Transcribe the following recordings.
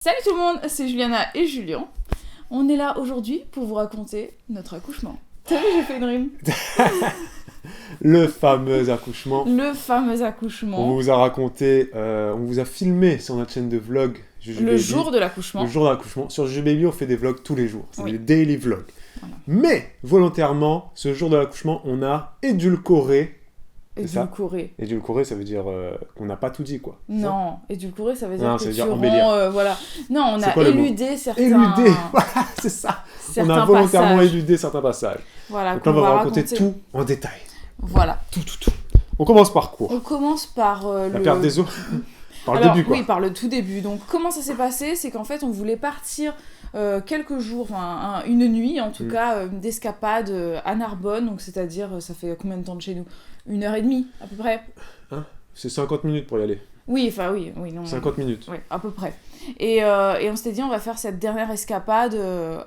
Salut tout le monde, c'est Juliana et Julien. On est là aujourd'hui pour vous raconter notre accouchement. T'as vu, j'ai fait une rime. Le fameux accouchement. Le fameux accouchement. On vous a raconté, on vous a filmé sur notre chaîne de vlog. Le jour de l'accouchement. Le jour de l'accouchement. Sur Juju Baby, on fait des vlogs tous les jours. C'est Oui. des daily vlogs. Voilà. Mais, volontairement, ce jour de l'accouchement, on a édulcoré. Édulcoré. Édulcoré, ça veut dire qu'on n'a pas tout dit, quoi. Non, édulcoré, ça veut dire Non, que ça veut tu dire embellir. rends... voilà. Non, on C'est a quoi le mot éludé certains... Éludé, voilà, c'est ça. On a volontairement éludé certains passages. Voilà, donc là, on va raconter tout en détail. Voilà. Tout. On commence par quoi? On commence par La perte des os. Par le Alors, début, quoi. Oui, par le tout début. Donc, comment ça s'est passé? C'est qu'en fait, on voulait partir quelques jours, enfin une nuit en tout cas, d'escapade à Narbonne. Donc, c'est-à-dire, ça fait combien de temps de chez nous? 1h30 à peu près. Hein? C'est 50 minutes pour y aller. Oui, non. 50 minutes. Oui, à peu près. Et on s'était dit, on va faire cette dernière escapade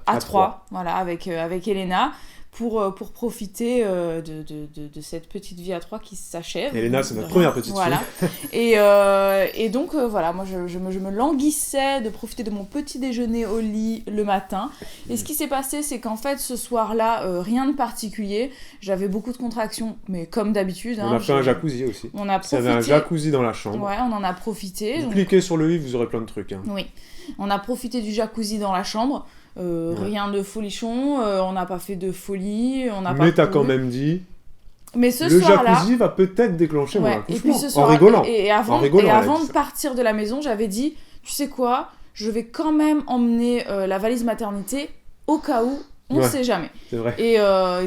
à 3, voilà, avec Elena. Pour profiter de cette petite vie à 3 qui s'achève. Elena, c'est notre première petite fille. Et donc, voilà, moi, je me languissais de profiter de mon petit déjeuner au lit le matin. Et ce qui s'est passé, c'est qu'en fait, ce soir-là, rien de particulier. J'avais beaucoup de contractions, mais comme d'habitude. On a fait un jacuzzi aussi. On a profité... Il y avait un jacuzzi dans la chambre. Ouais, on en a profité. Vous cliquez sur le i, vous aurez plein de trucs. Hein. Oui. On a profité du jacuzzi dans la chambre. Rien de folichon, on n'a pas fait de folie, on n'a pas... Mais t'as quand même dit... Mais ce le soir-là... jacuzzi va peut-être déclencher mon accouchement. Et puis ce soir, en rigolant. Et avant de partir de la maison, j'avais dit, tu sais quoi, je vais quand même emmener la valise maternité au cas où, on ne sait jamais. C'est vrai. Et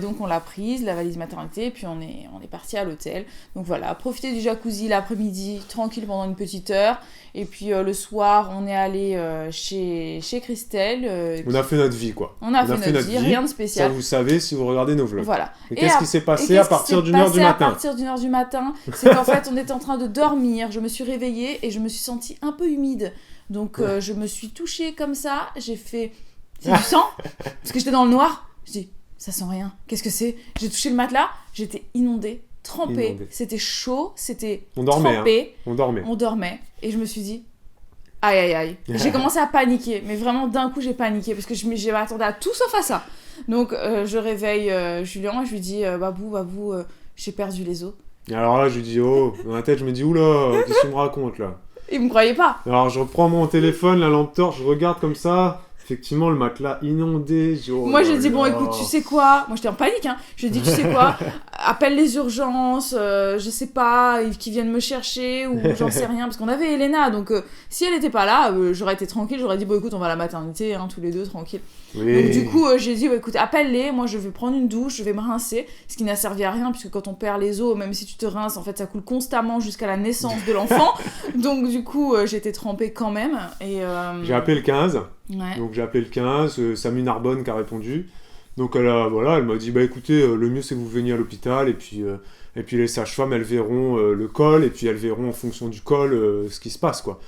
donc on l'a prise, la valise maternité, et puis on est parti à l'hôtel. Donc voilà, profiter du jacuzzi l'après-midi, tranquille pendant une petite heure. Et puis le soir, on est allé chez Christelle. On a fait notre vie, quoi. On a fait notre vie, rien de spécial. Ça, vous savez si vous regardez nos vlogs. Voilà. Et qu'est-ce qui s'est passé à partir d'une heure du matin? À partir d'une heure du matin, c'est qu'en fait, on était en train de dormir. Je me suis réveillée et je me suis sentie un peu humide. Donc je me suis touchée comme ça. J'ai fait... C'est du sang? Parce que j'étais dans le noir. Je dis, ça sent rien. Qu'est-ce que c'est? J'ai touché le matelas. J'étais inondée, trempée. C'était chaud, c'était trempé. On dormait. Et je me suis dit, aïe. J'ai commencé à paniquer. Mais vraiment, d'un coup, j'ai paniqué. Parce que je m'attendais à tout sauf à ça. Donc, je réveille Julien et je lui dis, Babou, j'ai perdu les os. Et alors là, je lui dis, oh, dans la tête, je me dis, oula, qu'est-ce que tu me racontes là? Il me croyait pas. Alors, je reprends mon téléphone, la lampe torche, je regarde comme ça. Effectivement, le matelas inondé. Moi, j'ai dit, bon, écoute, tu sais quoi? Moi, j'étais en panique, hein. J'ai dit, tu sais quoi? Appelle les urgences, je sais pas, qu'ils viennent me chercher, ou j'en sais rien. Parce qu'on avait Elena, donc si elle était pas là, j'aurais été tranquille. J'aurais dit, bon, écoute, on va à la maternité, hein, tous les deux, tranquille. Oui. Donc, du coup, j'ai dit, écoute, appelle-les. Moi, je vais prendre une douche, je vais me rincer. Ce qui n'a servi à rien, puisque quand on perd les os, même si tu te rinces, en fait, ça coule constamment jusqu'à la naissance de l'enfant. Donc, du coup, j'étais trempée quand même. Et, j'ai appelé le 15. Ouais. Donc j'ai appelé le 15, Samy Narbonne qui a répondu. Donc elle m'a dit, bah écoutez, le mieux c'est que vous veniez à l'hôpital et puis les sages-femmes elles verront le col et puis elles verront en fonction du col ce qui se passe quoi.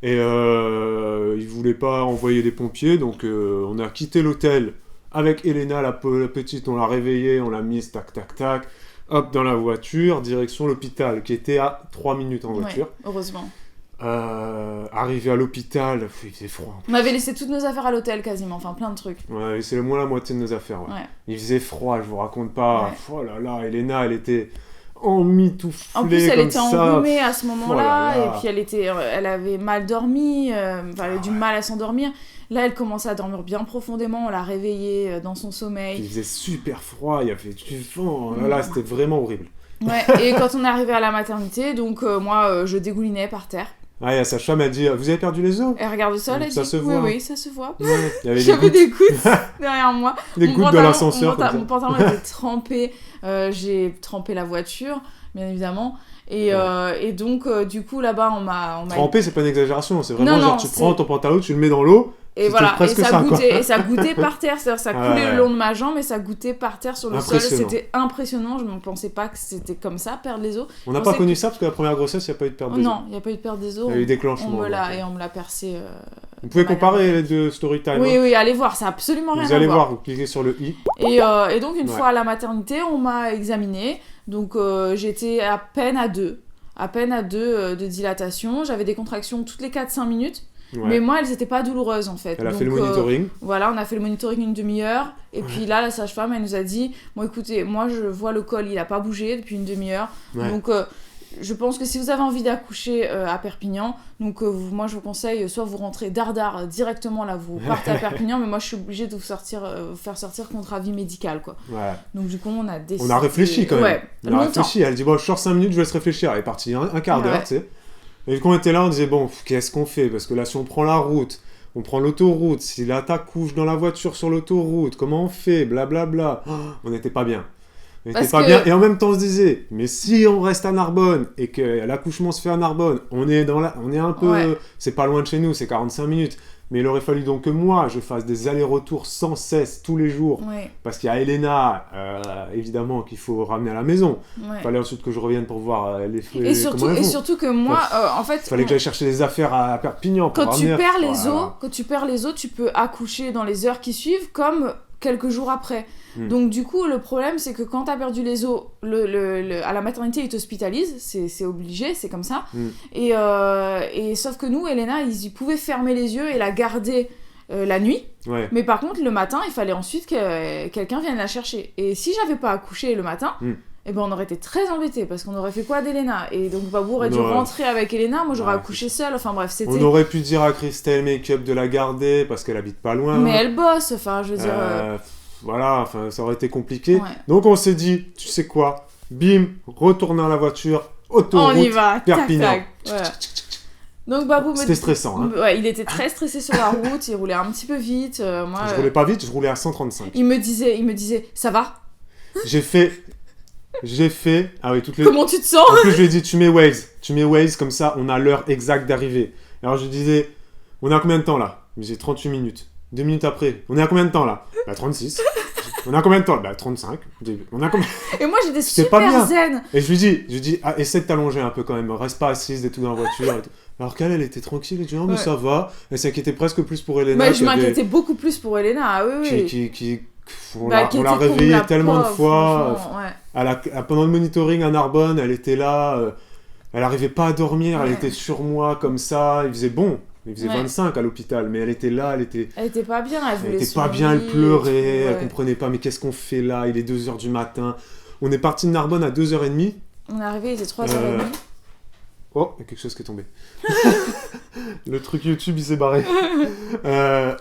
Et ils voulaient pas envoyer des pompiers donc on a quitté l'hôtel avec Elena la petite, on l'a réveillée, on l'a mise tac, hop dans la voiture, direction l'hôpital qui était à 3 minutes en voiture. Ouais, heureusement. Arrivé à l'hôpital, il faisait froid. On avait laissé toutes nos affaires à l'hôtel quasiment, enfin plein de trucs. Ouais, c'est moins la moitié de nos affaires. Ouais. Il faisait froid, je vous raconte pas. Ouais. Oh là là, Elena, elle était emmitouflée. En plus, elle était ça. Enrhumée à ce moment-là, et puis elle avait mal dormi, elle avait du mal à s'endormir. Là, elle commençait à dormir bien profondément, on l'a réveillée dans son sommeil. Il faisait super froid, il y avait du vent. Là, c'était vraiment horrible. Ouais, et quand on est arrivé à la maternité, donc moi, je dégoulinais par terre. Ah, et sa femme a dit, vous avez perdu les os? Elle regarde le sol, elle ça dit, se voit. Oui, ça se voit. Ouais, j'avais des gouttes derrière moi. Des gouttes de l'ascenseur. Mon pantalon était trempé, j'ai trempé la voiture, bien évidemment. Et donc, du coup, là-bas, on m'a... Trempé, c'est pas une exagération, c'est vraiment non, tu prends ton pantalon, tu le mets dans l'eau. Et voilà, presque et ça goûtait par terre, c'est-à-dire ça coulait le long de ma jambe et ça goûtait par terre sur le sol, c'était impressionnant, je ne pensais pas que c'était comme ça, perdre les os. On n'a pas connu ça parce que la première grossesse, il n'y a pas eu de perte des os. Non, il n'y a pas eu de perte des os. Il y a eu déclenchement. On me l'a percé. Vous pouvez comparer les deux story time. Oui, allez voir, ça n'a absolument rien à voir. Vous allez voir, vous cliquez sur le i. Et donc, une fois à la maternité, on m'a examinée, donc j'étais à peine à 2 de dilatation, j'avais des contractions toutes les 4-5 minutes. Ouais. Mais moi, elles étaient pas douloureuses, en fait. Elle a Donc, fait le monitoring. voilà, on a fait le monitoring une demi-heure. Et puis là, la sage-femme, elle nous a dit, bon, écoutez, moi, je vois le col, il a pas bougé depuis une demi-heure. Ouais. Donc, je pense que si vous avez envie d'accoucher à Perpignan, donc moi, je vous conseille, soit vous rentrez dardard directement, là, vous partez à Perpignan, mais moi, je suis obligée de vous faire sortir contre avis médical, quoi. Ouais. Donc, du coup, on a décidé... On a réfléchi quand même. Ouais, On a longtemps. réfléchi. Elle dit, bon, je sors 5 minutes, je vais se réfléchir. Elle est partie un quart d'heure, Ouais. tu sais. Et quand on était là, on disait, bon, qu'est-ce qu'on fait? Parce que là, si on prend la route, on prend l'autoroute, si là t'accouches dans la voiture sur l'autoroute, comment on fait? Blablabla. On n'était pas bien. On n'était Parce pas que- bien. Et en même temps, on se disait, mais si on reste à Narbonne et que l'accouchement se fait à Narbonne, on est un peu. Ouais. C'est pas loin de chez nous, c'est 45 minutes. Mais il aurait fallu donc que moi, je fasse des allers-retours sans cesse, tous les jours. Ouais, Parce qu'il y a Elena, évidemment, qu'il faut ramener à la maison. ouais. Il fallait ensuite que je revienne pour voir les fruits. Et surtout que moi, en fait... Il fallait que j'aille chercher des affaires à Perpignan pour Quand tu ramener. perds les Voilà. os, quand tu perds les os, tu peux accoucher dans les heures qui suivent comme quelques jours après. Donc du coup, le problème, c'est que quand t'as perdu les os, à la maternité, ils t'hospitalisent, c'est obligé, c'est comme ça. Et sauf que nous, Elena, ils pouvaient fermer les yeux et la garder la nuit. Ouais. Mais par contre, le matin, il fallait ensuite que quelqu'un vienne la chercher. Et si j'avais pas accouché le matin... Eh ben on aurait été très embêtés parce qu'on aurait fait quoi d'Elena? Et donc Babou aurait dû rentrer avec Elena, moi j'aurais accouché seule, enfin bref, c'était... On aurait pu dire à Christelle Make-up de la garder parce qu'elle habite pas loin. Mais elle bosse, enfin je veux dire... Voilà, enfin ça aurait été compliqué. Ouais. Donc on s'est dit, tu sais quoi? Bim, retourne à la voiture, autoroute, On y va, Perpignan. tac, tac. Voilà. Donc Babou C'était stressant, hein. Ouais, il était très stressé sur la route, il roulait un petit peu vite. Moi, Je roulais pas vite, je roulais à 135. il me disait, ça va? J'ai fait... Ah oui, toutes les... Comment tu te sens? En plus, je lui ai dit, tu mets Waze, comme ça, on a l'heure exacte d'arriver. Alors, je lui disais, on est à combien de temps, là? Il me disait, 38 minutes. 2 minutes après, on est à combien de temps, là? Bah, 36. On est à combien de temps? Bah, 35. On a combien... Et moi j'étais C'était pas super bien. zen. Et je lui dis, ah, essaie de t'allonger un peu quand même, reste pas assise et tout dans la voiture. Et tout. Alors qu'elle, elle était tranquille, elle dit, oh, mais Ouais. ça va. Elle s'inquiétait presque plus pour Elena. Mais je qui avait- m'inquiétais beaucoup plus pour Elena, ah oui, oui. On Bah, l'a qui on l'a était comme réveillée la tellement de pauvre, fois. franchement, ouais. Pendant le monitoring à Narbonne, elle était là, elle arrivait pas à dormir, elle Ouais. était sur moi comme ça, il faisait bon, il faisait Ouais. 25 à l'hôpital, mais elle était là, elle était pas bien, elle voulait pas son bien, elle lit, pleurait, elle ouais. comprenait pas, mais qu'est-ce qu'on fait là? Il est 2h du matin. On est parti de Narbonne à 2h30. On est arrivé, il était 3h30. Oh, il y a quelque chose qui est tombé. Le truc YouTube, il s'est barré.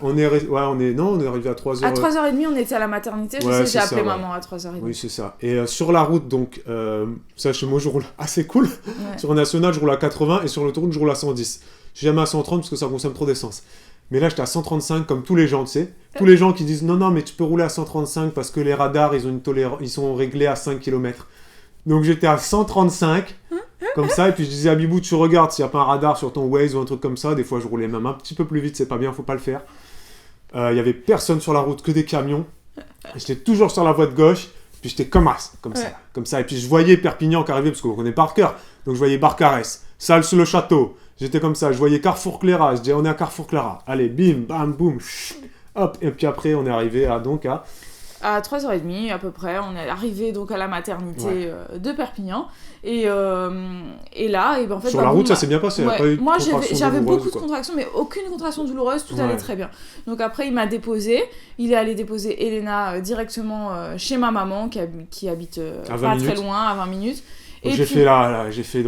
On est arrivé à 3h. À 3h30, on était à la maternité, je Ouais, sais, c'est j'ai appelé ça, ouais. maman à 3h30. Oui, c'est ça. Et sur la route, donc, ça, chez moi, je roule assez cool. Ouais. Sur National, je roule à 80 et sur l'autoroute, je roule à 110. Je suis jamais à 130 parce que ça consomme trop d'essence. Mais là, j'étais à 135 comme tous les gens, tu sais. Tous les gens qui disent non, mais tu peux rouler à 135 parce que les radars, ils sont réglés à 5 km. Donc j'étais à 135, comme ça, et puis je disais à Bibou, tu regardes s'il n'y a pas un radar sur ton Waze ou un truc comme ça. Des fois, je roulais même un petit peu plus vite, c'est pas bien, faut pas le faire. Il y avait personne sur la route, que des camions. J'étais toujours sur la voie de gauche, puis j'étais comme ça. Et puis je voyais Perpignan qui arrivait, parce qu'on connaît par cœur. Donc je voyais Barcarès, Salle-sur-le-Château. J'étais comme ça, je voyais Carrefour Cléra. Je disais, on est à Carrefour Cléra. Allez, bim, bam, boum, hop. Et puis après, on est arrivé à 3h30 à peu près, on est arrivé donc à la maternité de Perpignan. Et là, et ben, en fait, sur la route, ça s'est bien passé. Ouais. Pas eu de Moi, contraction j'avais douloureuse, beaucoup de quoi. contractions, mais aucune contraction douloureuse, tout Ouais. allait très bien. Donc après, il m'a déposé. Il est allé déposer Elena directement chez ma maman, qui habite À 20 pas minutes. très loin, à 20 minutes. Et J'ai puis, fait j'ai fait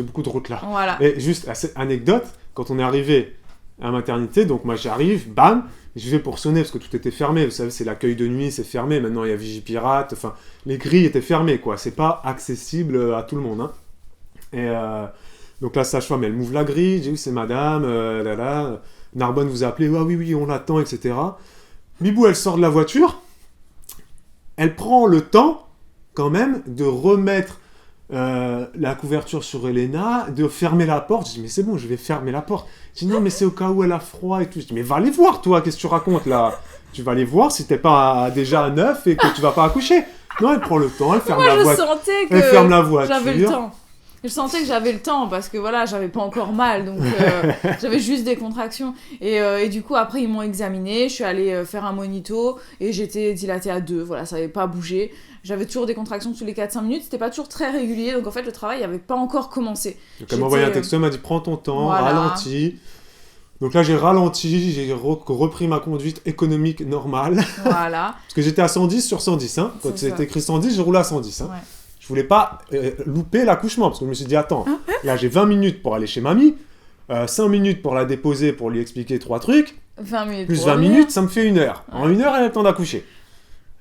beaucoup de routes là. voilà. Et juste, cette anecdote, quand on est arrivé à la maternité, donc moi j'arrive, bam, je vais pour sonner parce que tout était fermé. Vous savez, c'est l'accueil de nuit, c'est fermé. Maintenant, il y a Vigipirate. Enfin, les grilles étaient fermées, quoi. C'est pas accessible à tout le monde, hein. Et donc la sage-femme, elle m'ouvre la grille. Je dis, oui, c'est madame, Narbonne vous a appelé. Ah, oui, on l'attend, etc. Bibou, elle sort de la voiture. Elle prend le temps, quand même, de remettre la couverture sur Elena, de fermer la porte. Je dis, mais c'est bon, je vais fermer la porte. Je dis, non, mais c'est au cas où elle a froid et tout. Je dis, mais va aller voir, toi, qu'est-ce que tu racontes, là? Tu vas aller voir si t'es pas déjà à 9 et que tu vas pas accoucher. Non, elle prend le temps, elle ferme Moi, la je voiture. sentais que Elle ferme la voiture. j'avais le temps. Je sentais que j'avais le temps parce que voilà, j'avais pas encore mal, donc j'avais juste des contractions. Et du coup, après, ils m'ont examinée, je suis allée faire un monito et j'étais dilatée à 2, voilà, ça avait pas bougé. J'avais toujours des contractions tous les 4-5 minutes, c'était pas toujours très régulier, donc en fait, le travail avait pas encore commencé. Donc elle m'a envoyé un J'étais, texto, elle m'a dit, prends ton temps, voilà. ralentis. Donc là, j'ai ralenti, j'ai repris ma conduite économique normale. Voilà. Parce que j'étais à 110 sur 110. Hein. Quand c'était écrit 110, j'ai roulé à 110. Hein. Ouais. Je voulais pas louper l'accouchement. Parce que je me suis dit, attends, là, j'ai 20 minutes pour aller chez mamie. 5 minutes pour la déposer, pour lui expliquer 3 trucs. 20 minutes. Plus 20 minutes, ça me fait 1 heure. En 1 heure, elle a le temps d'accoucher.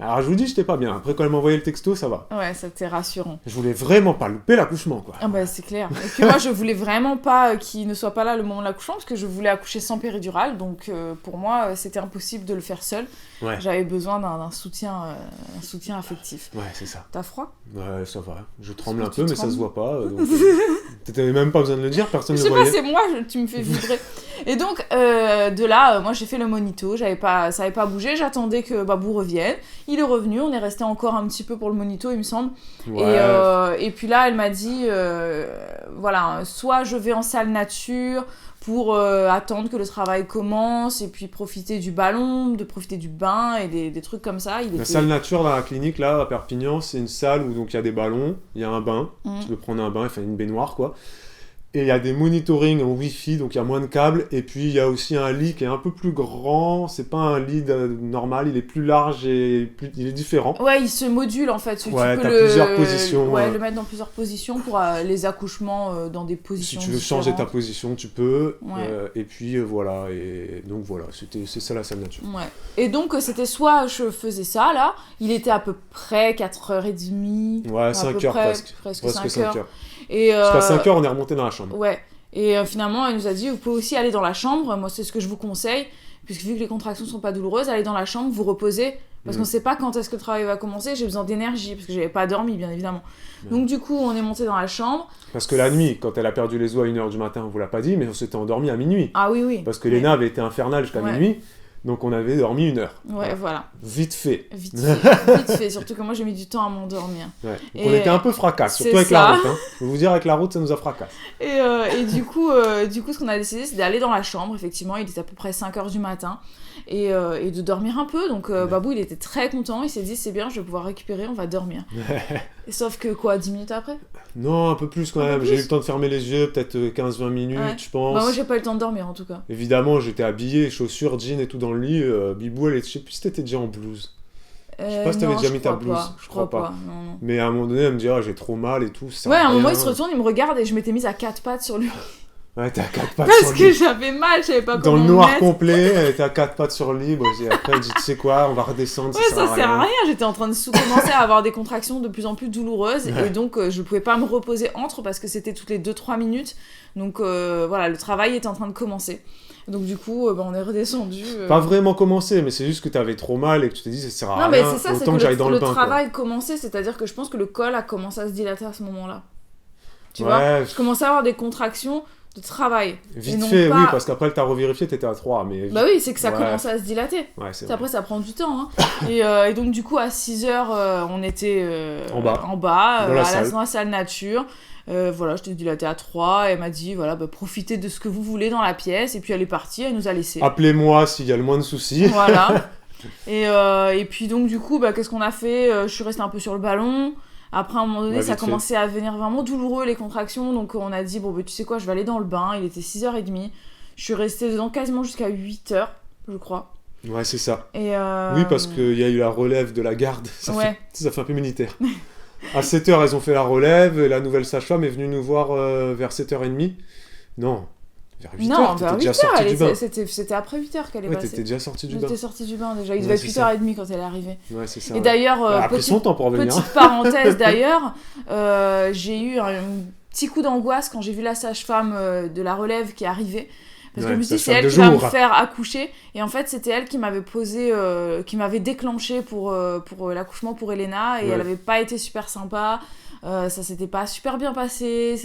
Alors je vous dis, j'étais pas bien. Après, quand elle m'a envoyé le texto, ça va. Ouais, ça t'est rassurant. Je voulais vraiment pas louper l'accouchement, quoi. Ah bah c'est clair. Et puis moi, je voulais vraiment pas qu'il ne soit pas là le moment de l'accouchement, parce que je voulais accoucher sans péridurale. Donc pour moi, c'était impossible de le faire seul. Ouais. J'avais besoin d'un soutien, un soutien affectif. Ouais, c'est ça. T'as froid? Ouais, ça va. Je tremble un que tu peu, mais ça trembles. se voit pas. Donc, t'avais même pas besoin de le dire, personne Je ne sais le pas, voyait. c'est moi, tu me fais vibrer. Et donc, de là, moi j'ai fait le monito, ça avait pas bougé, j'attendais que Babou revienne. Il est revenu, on est resté encore un petit peu pour le monito, il me semble. Ouais. Et puis là, elle m'a dit, voilà, soit je vais en salle nature pour attendre que le travail commence et puis profiter du ballon, de profiter du bain et des trucs comme ça. La salle nature dans la clinique, là, à Perpignan, c'est une salle où donc il y a des ballons, il y a un bain, tu peux prendre un bain, enfin une baignoire, quoi. Et il y a des monitoring en Wi-Fi, donc il y a moins de câbles. Et puis il y a aussi un lit qui est un peu plus grand. C'est pas un lit normal, il est plus large et il est différent. Ouais, il se module en fait. Ouais, tu t'as peux plusieurs positions. Ouais, le mettre dans plusieurs positions pour les accouchements dans des Si positions tu veux différentes. changer ta position, tu peux. Ouais. Et puis voilà. Et donc voilà, c'est ça la salle nature. Ouais. Et donc c'était soit je faisais ça là, il était à peu près 4h30. Ouais, 5 heures presque. Presque Presque 5 heures. 5 heures. Et Jusqu'à 5 heures, on est remonté dans la chambre. Ouais. Et finalement, elle nous a dit, vous pouvez aussi aller dans la chambre. Moi, c'est ce que je vous conseille. Puisque vu que les contractions sont pas douloureuses, allez dans la chambre, vous reposez. Parce qu'on sait pas quand est-ce que le travail va commencer. J'ai besoin d'énergie. Parce que j'avais pas dormi, bien évidemment. Donc du coup, on est monté dans la chambre. Parce que la nuit, quand elle a perdu les os à 1h du matin, on vous l'a pas dit, mais on s'était endormi à minuit. Ah oui, oui. Parce que Léna avait été infernale jusqu'à minuit. Donc on avait dormi 1 heure. Ouais, voilà. Vite fait. Vite fait. Surtout que moi, j'ai mis du temps à m'endormir. Ouais. Donc on était un peu fracasse, surtout c'est avec ça. la route. Hein. Je vais vous dire, avec la route, ça nous a fracasse. Et du coup, ce qu'on a décidé, c'est d'aller dans la chambre. Effectivement, il était à peu près 5h du matin. Et de dormir un peu. Donc Babou, il était très content. Il s'est dit, c'est bien, je vais pouvoir récupérer, on va dormir. Et sauf que quoi, 10 minutes après? Non, un peu plus quand même. J'ai eu le temps de fermer les yeux, peut-être 15-20 minutes, je pense. Bah moi, j'ai pas eu le temps de dormir, en tout cas. Évidemment, j'étais habillé, chaussures, jeans et tout dans le lit. Bibou, je sais plus si t'étais déjà en blouse. Je sais pas si t'avais déjà mis ta blouse. Je crois pas. Non. Mais à un moment donné, elle me dit, ah, j'ai trop mal et tout. Ouais, à un moment, il se retourne, il me regarde et je m'étais mise à 4 pattes sur lui. Ouais, t'es à 4 pattes Parce sur le que lit. j'avais mal, je savais pas Dans comment le me noir mettre. complet, elle était à 4 pattes sur le lit. Bon, après, elle dit, tu sais quoi, on va redescendre. Ouais, ça sert à rien. J'étais en train de commencer à avoir des contractions de plus en plus douloureuses. Ouais. Et donc, je pouvais pas me reposer entre parce que c'était toutes les 2-3 minutes. Donc, voilà, le travail était en train de commencer. Donc, du coup, on est redescendu. Pas vraiment commencé, mais c'est juste que t'avais trop mal et que tu t'es dit, ça sert à Non, rien. mais c'est ça, c'est autant que j'aille dans le bain, quoi. travail commençait. C'est-à-dire que je pense que le col a commencé à se dilater à ce moment-là. Tu Ouais, vois, je commençais à avoir des contractions de travail. Et Vite non fait, pas- oui, parce qu'après, t'as revérifié, t'étais à 3. Mais... Bah oui, c'est que ça Ouais. commençait à se dilater. Ouais, c'est Ça, vrai. après, ça prend du temps. Hein. Et donc, du coup, à 6h, on était En bas. Dans la salle. dans la salle nature. Voilà, je t'ai dilaté à 3. Elle m'a dit, voilà, bah, profitez de ce que vous voulez dans la pièce. Et puis, elle est partie, elle nous a laissés. Appelez-moi s'il y a le moins de soucis. Voilà. Et puis, donc, du coup, bah, qu'est-ce qu'on a fait? Je suis restée un peu sur le ballon. Après, à un moment donné, Ouais, ça vite commençait à devenir vraiment douloureux, les contractions. Donc, on a dit, bon, bah, tu sais quoi, je vais aller dans le bain. Il était 6h30. Je suis restée dedans quasiment jusqu'à 8h, je crois. Ouais, c'est ça. Et Oui, parce qu'il y a eu la relève de la garde. Ouais. Ça fait un peu militaire. À 7h, elles ont fait la relève. Et la nouvelle sage-femme est venue nous voir vers 7h30. Non, vers 8h. Non, T'étais vers déjà 8h, sortie du bain. c'était après 8h qu'elle est Ouais, passée. t'étais déjà sortie du bain. J'étais sortie du bain déjà. Il Ouais, devait être c'est ça. 8h30 quand elle est arrivée. Ouais, c'est ça. Et ouais. d'ailleurs, Elle a pris son temps pour revenir. petite parenthèse d'ailleurs, j'ai eu un petit coup d'angoisse quand j'ai vu la sage-femme de la relève qui est arrivée. Parce que Ouais, je me suis dit, c'est sage-femme elle de qui va me jour. faire accoucher. Et en fait, c'était elle qui m'avait posé, qui m'avait déclenché pour l'accouchement pour Elena. Et Ouais. elle avait pas été super sympa. Ça s'était pas super bien passé.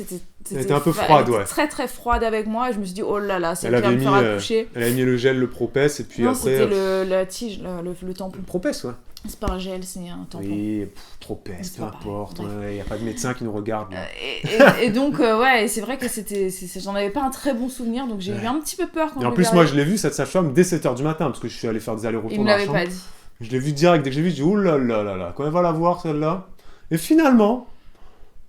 Elle était un peu froide, elle était ouais. très très froide avec moi. Et je me suis dit, oh là là, c'est Elle elle qui va avait me faire mis, accoucher. Elle a mis le gel, le propès, et puis Non, après... c'était la tige, le tampon. Le propès, ouais. C'est pas un gel, c'est un tampon. Oui, propès, C'est peu pas pareil, importe. bref. Il n'y a pas de médecin qui nous regarde. là. Et donc, ouais, c'est vrai que j'en avais pas un très bon souvenir, donc j'ai eu un petit peu peur quand Et en plus, moi, je l'ai vu, cette sage-femme, dès 7h du matin, parce que je suis allé faire des allers-retours Il dans me la l'avait chambre. pas dit. Je l'ai vu direct, dès que j'ai vu, je dis, ouh là là là là, quand elle va la voir, celle-là. Et finalement,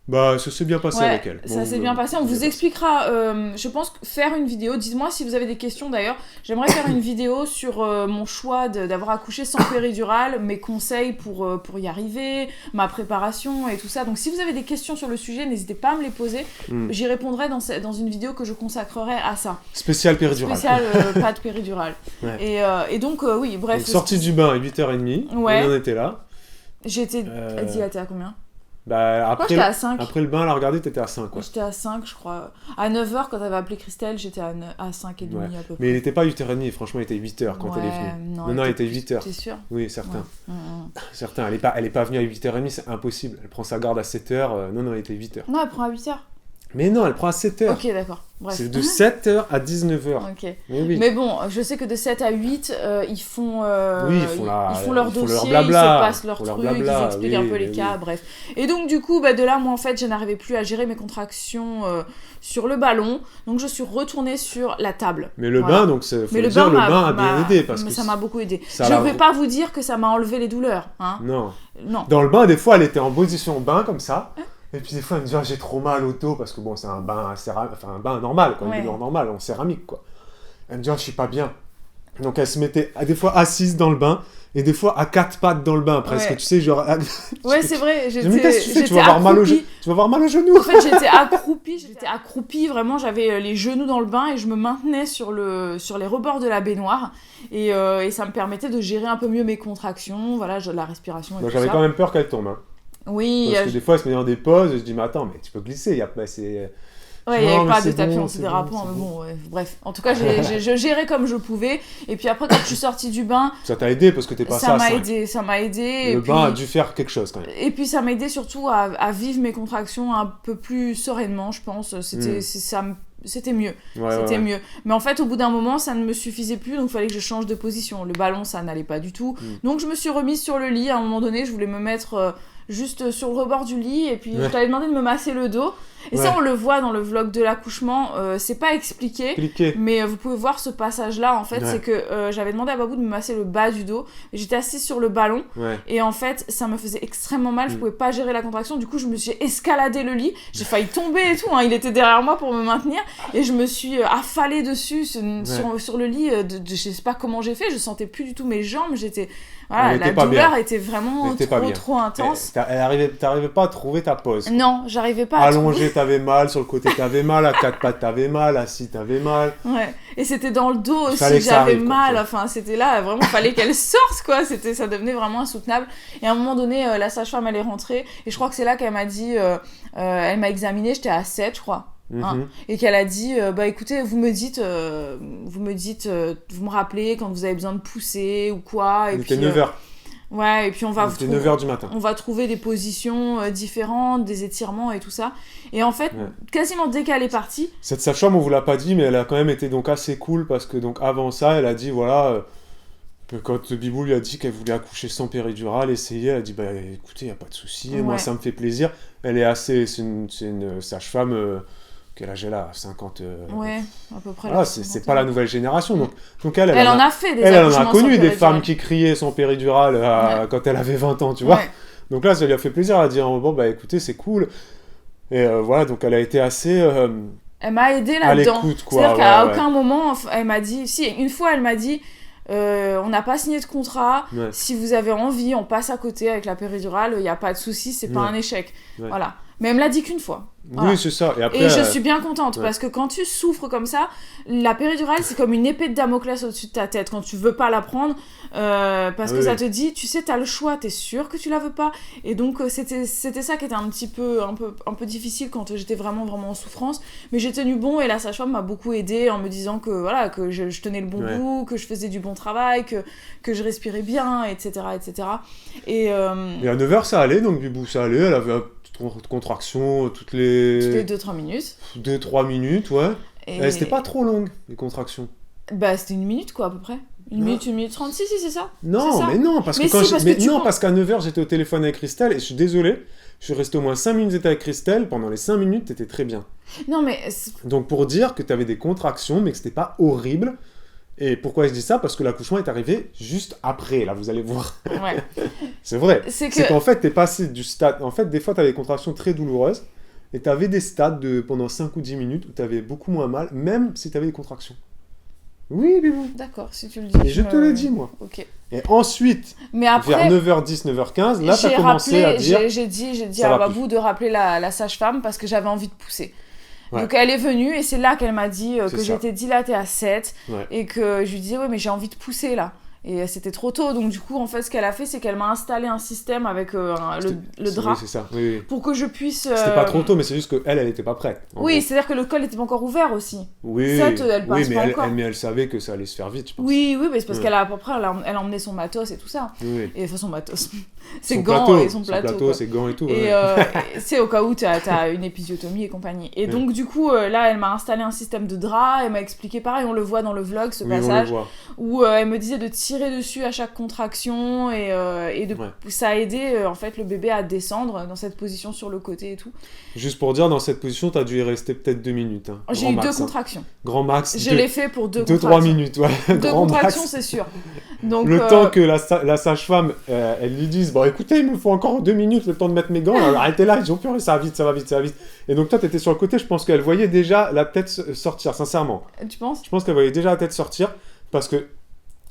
Bah, ça s'est bien passé Ouais, avec elle. ça Bon, s'est bien passé. On vous expliquera, je pense, faire une vidéo. Dites-moi si vous avez des questions d'ailleurs. J'aimerais faire une vidéo sur mon choix d'avoir accouché sans péridurale, mes conseils pour y arriver, ma préparation et tout ça. Donc si vous avez des questions sur le sujet, n'hésitez pas à me les poser. J'y répondrai dans une vidéo que je consacrerai à ça. Spécial péridurale. Spécial pas de péridurale. Ouais. Et donc, oui, bref. Donc, sortie du bain à 8h30, Ouais. on en était là. J'étais... T'es à combien? Bah, Moi, après, j'étais à 5. après le bain, elle a regardé, t'étais à 5, quoi. J'étais à 5, je crois. À 9h, quand t'avais appelé Christelle, j'étais à 5 et demi Ouais. à peu près. Mais il était pas 8h30, franchement, il était 8h quand elle est venue. Non, il était 8h. T'es sûr? Oui, certain. Ouais. Certain, elle est pas venue à 8h30, c'est impossible. Elle prend sa garde à 7h. Non, il était 8h. Non, elle prend à 8h. Mais non, elle prend à 7h. Ok, d'accord. Bref. C'est de 7h à 19h. Ok. Mais oui. Mais bon, je sais que de 7 à 8, ils font, Oui, ils font leur dossier, blabla, ils se passent leur ils font truc, leur blabla, ils expliquent oui, un peu les oui. cas, bref. Et donc du coup, de là, moi en fait, je n'arrivais plus à gérer mes contractions sur le ballon, donc je suis retournée sur la table. Mais le Voilà. bain, donc, faut Mais le le dire, bain le bain a bien aidé. Parce que ça m'a beaucoup aidé. ça Je l'a- ne vais pas vous dire que ça m'a enlevé les douleurs. Hein. Non. Non. Dans le bain, des fois, elle était en position bain, comme ça. Et puis des fois, elle me dit, j'ai trop mal au dos, parce que bon, c'est un bain, un bain normal, quoi, une douleur normale, en céramique, quoi. Elle me dit, je suis pas bien. Donc elle se mettait des fois assise dans le bain, et des fois à 4 pattes dans le bain, presque, tu sais, genre... Ouais, c'est vrai, J'ai dit, mais qu'est-ce que tu fais, tu vas avoir mal au genou. En fait, j'étais accroupie, vraiment, j'avais les genoux dans le bain, et je me maintenais sur les rebords de la baignoire, et ça me permettait de gérer un peu mieux mes contractions, voilà, la respiration et Moi, tout ça. j'avais quand même peur qu'elle tombe, hein. Oui, parce que des fois, elle se met dans des pauses, et je dis, mais attends, mais tu peux glisser, c'est... Ouais, il n'y Non, avait mais pas de c'est tapis bon, antidérapant, c'est mais bon. bon, ouais, bref. En tout cas, je gérais comme je pouvais. Et puis après, quand je suis sortie du bain, Ça t'a aidé parce que t'es passé ça à m'a 5. aidé, ça m'a aidé. Le bain a dû faire quelque chose quand même. Et puis ça m'a aidé surtout à vivre mes contractions un peu plus sereinement, je pense. C'était mieux. C'était mieux. Mais en fait, au bout d'un moment, ça ne me suffisait plus, donc il fallait que je change de position. Le ballon, ça n'allait pas du tout. Donc je me suis remise sur le lit. À un moment donné, je voulais me mettre juste sur le rebord du lit, et puis je t'avais demandé de me masser le dos. Et ça, on le voit dans le vlog de l'accouchement, c'est pas expliqué. Mais vous pouvez voir ce passage-là, en fait, c'est que j'avais demandé à Babou de me masser le bas du dos. J'étais assise sur le ballon, et en fait, ça me faisait extrêmement mal, je pouvais pas gérer la contraction, du coup, j'ai escaladé le lit, j'ai failli tomber et tout, hein. Il était derrière moi pour me maintenir, et je me suis affalée dessus, sur le lit, je sais pas comment j'ai fait, je sentais plus du tout mes jambes, voilà, la douleur était vraiment trop intense. T'arrivais pas à trouver ta pose. Non, j'arrivais pas à allongé, t'avais mal, sur le côté t'avais mal, à 4 pattes t'avais mal, assis t'avais mal. Ouais, et c'était dans le dos aussi que j'avais mal, enfin c'était là, vraiment fallait qu'elle sorte quoi, ça devenait vraiment insoutenable. Et à un moment donné, la sage-femme elle est rentrée, et je crois que c'est là qu'elle m'a dit, elle m'a examinée, j'étais à 7 je crois. Et qu'elle a dit écoutez, vous me rappelez quand vous avez besoin de pousser ou quoi, et il puis était 9h. Ouais, et puis on va 9h du matin. On va trouver des positions différentes, des étirements et tout ça. Et en fait, quasiment dès qu'elle est partie, cette sage-femme, on vous l'a pas dit, mais elle a quand même été donc assez cool, parce que donc avant ça, elle a dit voilà, quand Bibou lui a dit qu'elle voulait accoucher sans péridurale, essayer, elle a dit écoutez, y a pas de souci, moi ça me fait plaisir. Elle est assez, c'est une sage-femme. Quel âge elle a 50 Ouais, à peu près. Voilà, c'est pas la nouvelle génération. Donc elle en a fait des elle en a accouchements connu sans des femmes qui criaient sans péridurale quand elle avait 20 ans, tu vois. Donc là, ça lui a fait plaisir à dire bon, écoutez, c'est cool. Et voilà, donc elle a été assez. Elle m'a aidée là-dedans. À l'écoute, quoi. C'est-à-dire qu'à aucun moment, elle m'a dit. Si, une fois, elle m'a dit. On n'a pas signé de contrat. Si vous avez envie, on passe à côté avec la péridurale. Il n'y a pas de souci, c'est pas un échec. Voilà. Mais elle me l'a dit qu'une fois. Voilà. Oui, c'est ça. Et, après, je suis bien contente parce que quand tu souffres comme ça, la péridurale, c'est comme une épée de Damoclès au-dessus de ta tête quand tu veux pas la prendre. Parce que ça te dit, tu sais, t'as le choix, t'es sûr que tu la veux pas. Et donc, c'était ça qui était un peu difficile quand j'étais vraiment, vraiment en souffrance. Mais j'ai tenu bon, et la sage-femme m'a beaucoup aidée en me disant que, voilà, que je tenais le bon bout, que je faisais du bon travail, que je respirais bien, etc. etc. Et à 9h, ça allait, donc du bout, ça allait. Elle avait contractions toutes les 2-3 minutes. 2-3 minutes, ouais. Et c'était pas trop longue, les contractions. C'était 1 minute, quoi, à peu près. 1 minute 30. Si, c'est ça. Non, c'est ça. mais non, parce qu'à 9h, j'étais au téléphone avec Christelle, et je suis désolé, je suis resté au moins 5 minutes avec Christelle, pendant les 5 minutes, t'étais très bien. Non, mais... Donc pour dire que t'avais des contractions, mais que c'était pas horrible. Et pourquoi je dis ça ? Parce que l'accouchement est arrivé juste après, là, vous allez voir. Ouais. C'est vrai. C'est qu'en fait, t'es passé du stade... En fait, des fois, t'as des contractions très douloureuses, et tu avais des stades pendant 5 ou 10 minutes où tu avais beaucoup moins mal, même si tu avais des contractions. Oui, Bibou. D'accord, si tu le dis. Et je te l'ai dit, moi. Ok. Et ensuite, Mais après, vers 9h10, 9h15, là, tu as commencé à dire... J'ai dit ça à va Babou de rappeler la sage-femme parce que j'avais envie de pousser. Ouais. Donc elle est venue et c'est là qu'elle m'a dit C'est que ça. j'étais dilatée à 7 Ouais. et que je lui disais ouais mais j'ai envie de pousser là. Et c'était trop tôt, donc du coup, en fait, ce qu'elle a fait, c'est qu'elle m'a installé un système avec le drap Oui, c'est ça. Oui, oui. pour que je puisse... C'était pas trop tôt, mais c'est juste qu'elle était pas prête. Oui, c'est-à-dire que le col n'était pas encore ouvert aussi. Oui, Cette, elle passe oui, mais pas elle, encore. mais elle savait que ça allait se faire vite, je pense. Oui, mais c'est parce Ouais. qu'elle a à peu près, elle a emmené son matos et tout ça. Oui. Et enfin, son matos. Ses Son gants plateau, et son plateau. quoi. ses gants et tout. Et ouais. c'est au cas où t'as une épisiotomie et compagnie. Et Ouais. donc, du coup, là, elle m'a installé un système de drap, elle m'a expliqué pareil, on le voit dans le vlog, ce Oui, on le passage, voit. où elle me disait de tirer dessus à chaque contraction et Ouais. ça a aidé en fait le bébé à descendre dans cette position sur le côté et tout. Juste pour dire, dans cette position, t'as dû y rester peut-être 2 minutes. Hein. J'ai Grand eu max, 2 hein. contractions. Grand max. Je l'ai fait pour 2 2-3 contractions. minutes, ouais. 2 Grand contractions, max. c'est sûr. Donc, Le temps que la sage-femme, elle lui dise, bon écoutez, il me faut encore 2 minutes, le temps de mettre mes gants, alors arrêtez là, ils ont peur, ça va vite, ça va vite, ça va vite. Et donc toi, t'étais sur le côté, je pense qu'elle voyait déjà la tête sortir, sincèrement. tu penses? Je pense qu'elle voyait déjà la tête sortir, parce que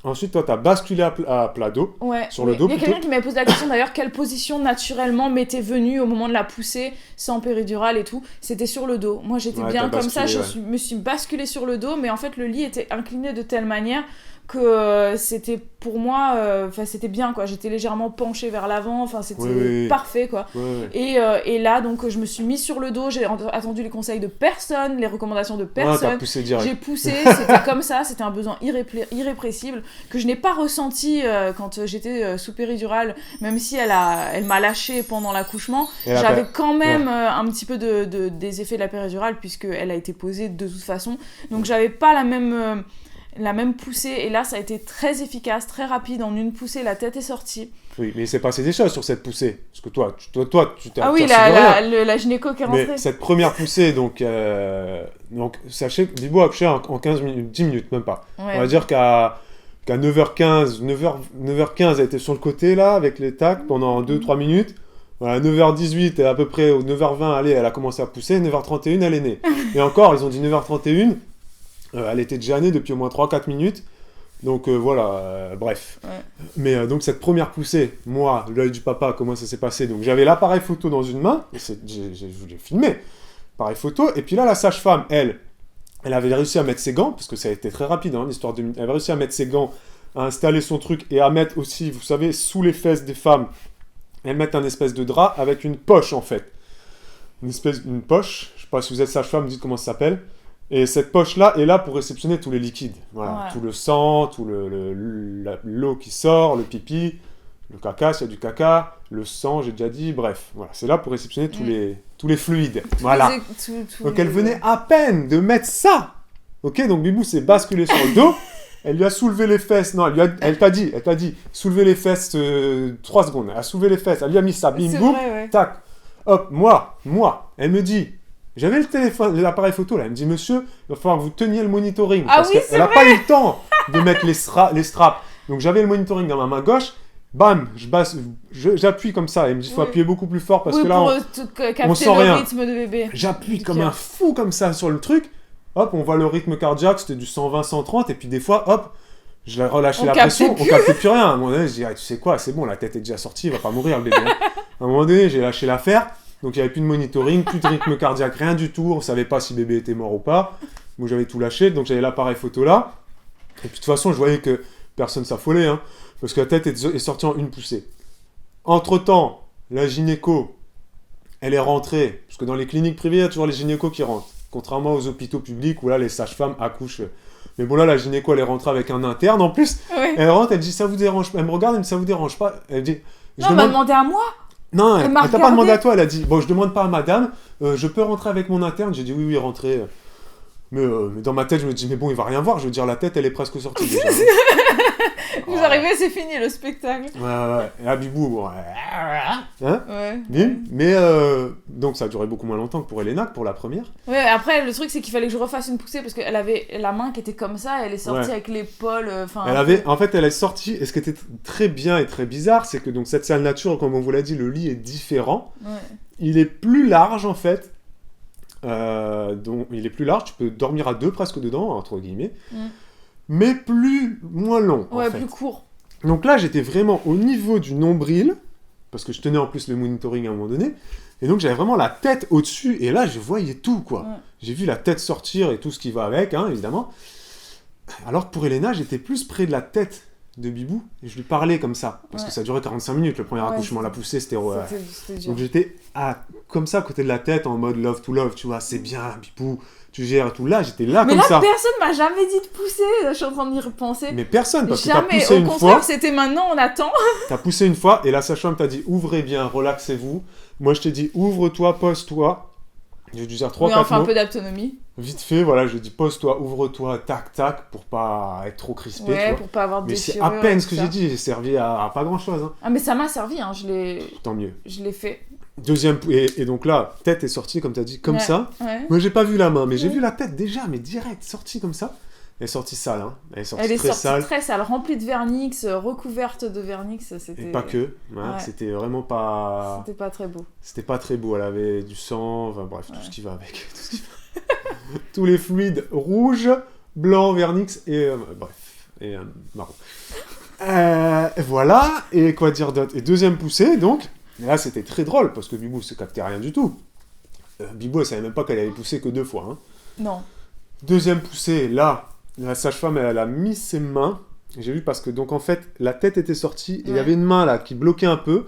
ensuite, toi, t'as basculé à plat dos. Ouais. Sur le dos, Il y a plutôt. quelqu'un qui m'avait posé la question d'ailleurs, quelle position naturellement m'était venue au moment de la poussée, sans péridurale et tout. C'était sur le dos. Moi j'étais Ouais, bien t'as comme ça, basculé, me suis basculée sur le dos, mais en fait le lit était incliné de telle manière que c'était pour moi, c'était bien quoi. J'étais légèrement penchée vers l'avant, enfin c'était Oui. parfait quoi. Ouais. Et là donc je me suis mise sur le dos, j'ai attendu les conseils de personne, les recommandations de Ouais, t'as personne. poussé direct. J'ai poussé, c'était comme ça, c'était un besoin irrépressible que je n'ai pas ressenti quand j'étais sous péridurale, même si elle m'a lâché pendant l'accouchement. Et J'avais après- quand même un petit peu des effets de la péridurale puisqu'elle a été posée de toute façon. Donc j'avais pas la même poussée et là ça a été très efficace, très rapide. En une poussée, la tête est sortie. Oui, mais il s'est passé des choses sur cette poussée. Parce que toi, tu t'es Ah oui, t'as suivi rien. la gynéco qui est rentrée. Mais cette première poussée, donc sachez que Bibou a accouché en 15 minutes, 10 minutes, même pas. Ouais. On va dire qu'à 9h15, 9h15, elle était sur le côté, là, avec les tacs, pendant 2-3 minutes. Voilà, 9h18, et à peu près, 9h20, allez, elle a commencé à pousser. 9h31, elle est née. Et encore, ils ont dit 9h31. Elle était déjà née depuis au moins 3-4 minutes. Donc voilà, bref. Ouais. Mais donc cette première poussée, moi, l'œil du papa, comment ça s'est passé? Donc j'avais l'appareil photo dans une main, et je voulais filmer, appareil photo, et puis là la sage-femme, elle avait réussi à mettre ses gants, parce que ça a été très rapide, hein, l'histoire de... Elle avait réussi à mettre ses gants, à installer son truc, et à mettre aussi, vous savez, sous les fesses des femmes, elles mettent un espèce de drap avec une poche en fait. Une poche, je sais pas si vous êtes sage-femme, dites comment ça s'appelle. Et cette poche-là est là pour réceptionner tous les liquides. Voilà, Ouais. tout le sang, tout l'eau qui sort, le pipi, le caca, s'il y a du caca, le sang, j'ai déjà dit, bref. Voilà, c'est là pour réceptionner tous les fluides. Voilà. Donc elle venait à peine de mettre ça. Ok, donc Bibou s'est basculé sur le dos. Elle lui a soulevé les fesses. Non, elle t'a dit, soulever les fesses 3 secondes. Elle a soulevé les fesses, elle lui a mis ça, bim, C'est boum, vrai, ouais. tac. Hop, moi, elle me dit, j'avais le téléphone, l'appareil photo là, elle me dit, monsieur, il va falloir que vous teniez le monitoring. Ah parce oui, qu'elle n'a pas eu le temps de mettre les straps. Donc j'avais le monitoring dans ma main gauche, bam, j'appuie comme ça. Elle me dit, il faut Oui. appuyer beaucoup plus fort parce oui, que là, pour on capter sent le rien. rythme de bébé. J'appuie Du comme cœur. un fou comme ça sur le truc. Hop, on voit le rythme cardiaque, c'était du 120-130, et puis des fois, hop, je relâchais On la captait pression, on captait plus rien. À un moment donné, je dis, ah, tu sais quoi, c'est bon, la tête est déjà sortie, il va pas mourir le bébé. Hein. À un moment donné, j'ai lâché l'affaire, donc il n'y avait plus de monitoring, plus de rythme cardiaque, rien du tout, on savait pas si bébé était mort ou pas. Moi j'avais tout lâché, donc j'avais l'appareil photo là. Et puis de toute façon, je voyais que personne s'affolait, hein, parce que la tête est sortie en une poussée. Entre-temps, la gynéco, elle est rentrée, parce que dans les cliniques privées, il y a toujours les gynécos qui rentrent, contrairement aux hôpitaux publics où là, les sages-femmes accouchent. Mais bon, là, la gynéco, elle est rentrée avec un interne en plus. Ouais. Elle rentre, elle dit, ça vous dérange pas? Elle me regarde, elle me dit, ça vous dérange pas? Elle dit, Non, elle m'a demandé à moi. non, elle elle m'a t'a pas regardé. demandé à toi, elle a dit, bon, je demande pas à madame, je peux rentrer avec mon interne? J'ai dit, oui, rentrez. Mais dans ma tête, je me dis, mais bon, il va rien voir, je veux dire, la tête, elle est presque sortie déjà. Vous arrivez, c'est fini le spectacle. Ouais. Et là, Bibou, bon, hein? Ouais. Bim. Mais donc ça a duré beaucoup moins longtemps que pour Elena, que pour la première. Ouais, après, le truc, c'est qu'il fallait que je refasse une poussée parce qu'elle avait la main qui était comme ça, elle est sortie Ouais. avec l'épaule. Enfin. En fait, elle est sortie. Et ce qui était très bien et très bizarre, c'est que donc cette salle nature, comme on vous l'a dit, le lit est différent. Ouais. Il est plus large en fait. dont il est plus large, tu peux dormir à deux presque dedans, entre guillemets, Mm. mais moins long, en Ouais, fait. plus court. Donc là, j'étais vraiment au niveau du nombril, parce que je tenais en plus le monitoring à un moment donné, et donc j'avais vraiment la tête au-dessus, et là, je voyais tout, quoi. Ouais. J'ai vu la tête sortir et tout ce qui va avec, hein, évidemment. Alors que pour Elena, j'étais plus près de la tête de Bibou, et je lui parlais comme ça, parce Ouais. que ça durait 45 minutes, le premier Ouais, accouchement, la poussée, c'était... C'était dur. Donc j'étais comme ça, à côté de la tête, en mode love to love, tu vois, c'est bien, Bibou, tu gères et tout. Là, j'étais là Mais comme là, ça. personne m'a jamais dit de pousser. Je suis en train d'y repenser. Mais personne, parce que t'as Jamais. poussé Au une contraire, fois, c'était maintenant, on attend. t'as poussé une fois, et la sage-femme t'a dit, ouvrez bien, relaxez-vous. Moi, je t'ai dit, ouvre-toi, pose-toi. J'ai dû dire 3-4 Oui, enfin, mots. un peu d'autonomie. Vite fait, voilà, je dis pose-toi, ouvre-toi, tac, tac, pour pas être trop crispé, tu Ouais, vois. pour pas avoir de Mais c'est déchirure. à peine et ce que tout j'ai ça. dit, j'ai servi à pas grand-chose, hein. Ah, mais ça m'a servi, hein. Tant mieux. Je l'ai fait. Deuxième, et donc là, tête est sortie, comme t'as dit, comme Ouais. ça. Ouais. Moi, j'ai pas vu la main, mais j'ai Ouais. vu la tête déjà, mais direct, sortie comme ça. Elle est sortie sale, hein. Elle est sortie Elle est très sortie sale. très sale, remplie de vernix, recouverte de vernix. Et C'était pas que. Hein, Ouais. C'était vraiment pas... C'était pas très beau. C'était pas très beau. Elle avait du sang, enfin bref, Ouais. tout ce qui va avec. Tout ce qui va. Tous les fluides rouges, blanc, vernix et... bref. Et marron. Voilà. Et quoi dire d'autre? Et deuxième poussée, donc... Et là, c'était très drôle, parce que Bibou se captait rien du tout. Bibou, elle savait même pas qu'elle avait poussé que 2 fois. Hein. Non. Deuxième poussée, là, la sage-femme, elle a mis ses mains. J'ai vu parce que, donc, en fait, la tête était sortie, et il y Ouais. avait une main, là, qui bloquait un peu.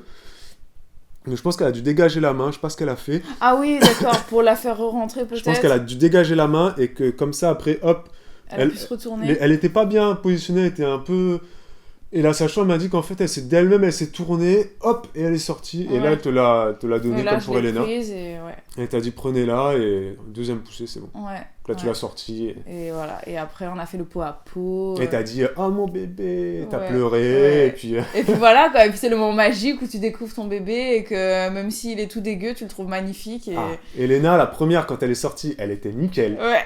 Donc, je pense qu'elle a dû dégager la main, je sais pas ce qu'elle a fait. Ah oui, d'accord, pour la faire re-rentrer peut-être. Je pense qu'elle a dû dégager la main, et que, comme ça, après, hop, Elle a pu se retourner. elle était pas bien positionnée, elle était un peu... Et la sage-femme m'a dit qu'en fait, d'elle-même, elle s'est tournée, hop, et elle est sortie. Et Ouais. là, elle te l'a donné Et là, comme je pour l'ai Elena. prise et ouais. Et elle t'a dit, prenez-la, et deuxième poussée, c'est bon. Ouais. Là, tu ouais. l'as sortie. Et voilà. Et après, on a fait le pot à pot. Et t'as dit, oh mon bébé, t'as Ouais, pleuré, ouais. et puis... Et puis voilà, quoi. Et puis c'est le moment magique où tu découvres ton bébé et que même s'il est tout dégueu, tu le trouves magnifique. Et... Ah. Elena, la première, quand elle est sortie, elle était nickel. Ouais.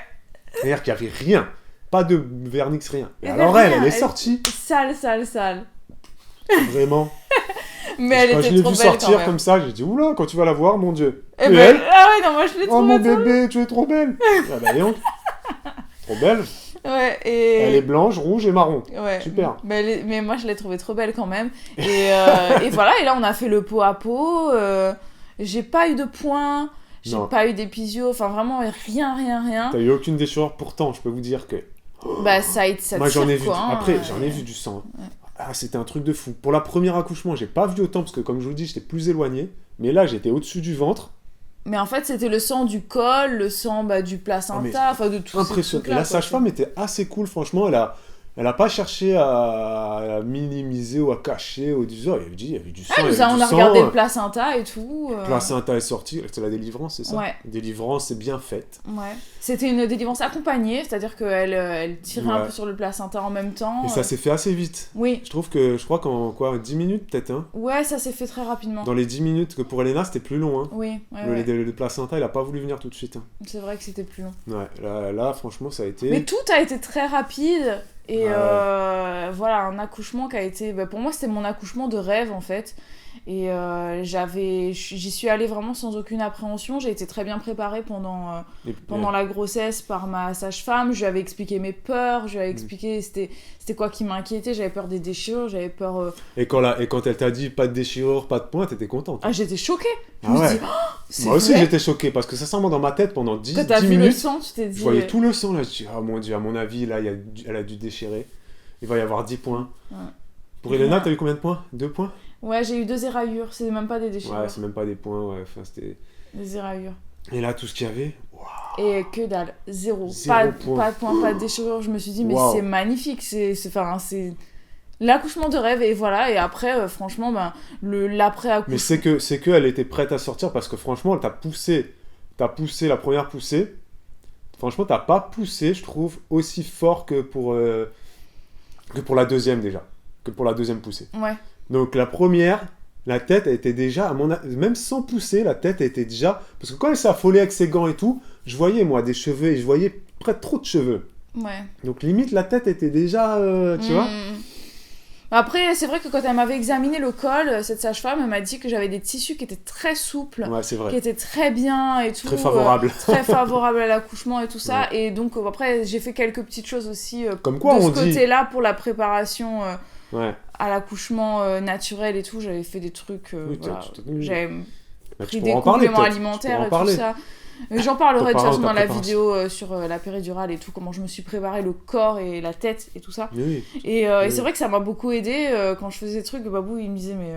C'est-à-dire qu'il n'y avait rien. Pas de vernix, rien. Et Il y alors avait elle rien, est elle- sortie, Sale, sale, sale. vraiment. Mais elle Quand était je l'ai trop vue belle quand sortir même. comme ça, j'ai dit, oula, quand tu vas la voir, mon Dieu. Et Et ben, elle, ah ouais, non, moi je l'ai oh mon trouvée trop. bébé, tu es trop belle. Ah bah, dis donc. Trop belle. Ouais, et... Elle est blanche, rouge et marron. Ouais. Super. Mais moi, je l'ai trouvée trop belle quand même. Et voilà, et là, on a fait le pot à pot. J'ai pas eu de points, j'ai Non. pas eu d'épisio, enfin vraiment rien. T'as eu aucune déchirure, pourtant, je peux vous dire que... Bah, ça Moi, j'en ai tire, vu... quoi, hein, Après, j'en ai vu du sang. Ouais. Ah, c'était un truc de fou. Pour la première accouchement, j'ai pas vu autant, parce que comme je vous dis, j'étais plus éloigné. Mais là, j'étais au-dessus du ventre. Mais en fait, c'était le sang du col, le sang du placenta, enfin de tout Impressionnant. Et la sage-femme était assez cool, franchement. Elle a pas cherché à minimiser ou à cacher ou dire, il y avait du sang. Ah, il y avait on du a sang, regardé le placenta et tout. Le placenta est sorti. C'est la délivrance, c'est ça? Ouais. Délivrance, c'est bien faite. Ouais. C'était une délivrance accompagnée, c'est-à-dire elle tirait un Ouais. peu sur le placenta en même temps. Et ça s'est fait assez vite. Oui. Je crois qu'en 10 minutes peut-être, hein. Ouais, ça s'est fait très rapidement. Dans les 10 minutes, que pour Elena, c'était plus long, hein. Oui, ouais. Le placenta, il a pas voulu venir tout de suite, hein. C'est vrai que c'était plus long. Ouais, là, franchement, ça a été... Mais tout a été très rapide. Et Ouais. voilà, un accouchement qui a été... Bah, pour moi, c'était mon accouchement de rêve, en fait. Et j'y suis allée vraiment sans aucune appréhension. J'ai été très bien préparée pendant la grossesse par ma sage-femme. Je lui avais expliqué mes peurs, je lui avais expliqué c'était quoi qui m'inquiétait. J'avais peur des déchirures, j'avais peur... Et quand elle t'a dit pas de déchirure, pas de point, t'étais contente. Ah, j'étais choquée. Je Ah me ouais. suis dit, oh, c'est Moi aussi, vrai. j'étais choqué, parce que sincèrement, dans ma tête, pendant 10 Quand t'as vu le minutes, sang, tu t'es dit... je voyais tout le sang, là. Je dis, ah mon Dieu, à mon avis, là, elle a dû déchirer. Il va y avoir 10 points. Ouais. Pour Elena, Ouais. t'as eu combien de points? 2 points? Ouais, j'ai eu 2 éraillures. C'est même pas des déchirures. Ouais, c'est même pas des points, ouais. Enfin, c'était... Des éraillures. Et là, tout ce qu'il y avait... Waouh. Et que dalle, zéro. Zéro Pas point. de point, pas de déchirure. Je me suis dit, mais Wow. c'est magnifique. C'est l'accouchement de rêve. Et voilà. Et après, franchement, ben, l'après-accouchement. Mais c'est que elle était prête à sortir, parce que franchement, elle t'a poussé la première poussée. Franchement, t'as pas poussé, je trouve, aussi fort que pour la deuxième, déjà. Que pour la deuxième poussée. Ouais. Donc la première, la tête elle était déjà, même sans pousser, la tête elle était déjà... Parce que quand elle s'est affolée avec ses gants et tout, je voyais moi des cheveux, et je voyais près trop de cheveux. Ouais. Donc limite la tête était déjà, tu vois. Après, c'est vrai que quand elle m'avait examiné le col, cette sage-femme, elle m'a dit que j'avais des tissus qui étaient très souples, Ouais, c'est qui vrai. étaient très bien et tout. Très favorable. Très favorable à l'accouchement et tout ça. Et donc, après, j'ai fait quelques petites choses aussi Comme quoi, de on ce dit... côté-là pour la préparation Ouais. à l'accouchement naturel et tout. J'avais fait des trucs. Oui, Voilà. oui. J'avais Bah, tu pris pourras des en parler, compléments peut-être. Tu alimentaires pourras en et tout parler. ça. J'en parlerai de toute Préparer façon ta dans la préparation. vidéo sur la péridurale et tout, comment je me suis préparé le corps et la tête et tout ça. Oui. Et Oui. c'est vrai que ça m'a beaucoup aidé quand je faisais des trucs. Babou, il me disait, mais.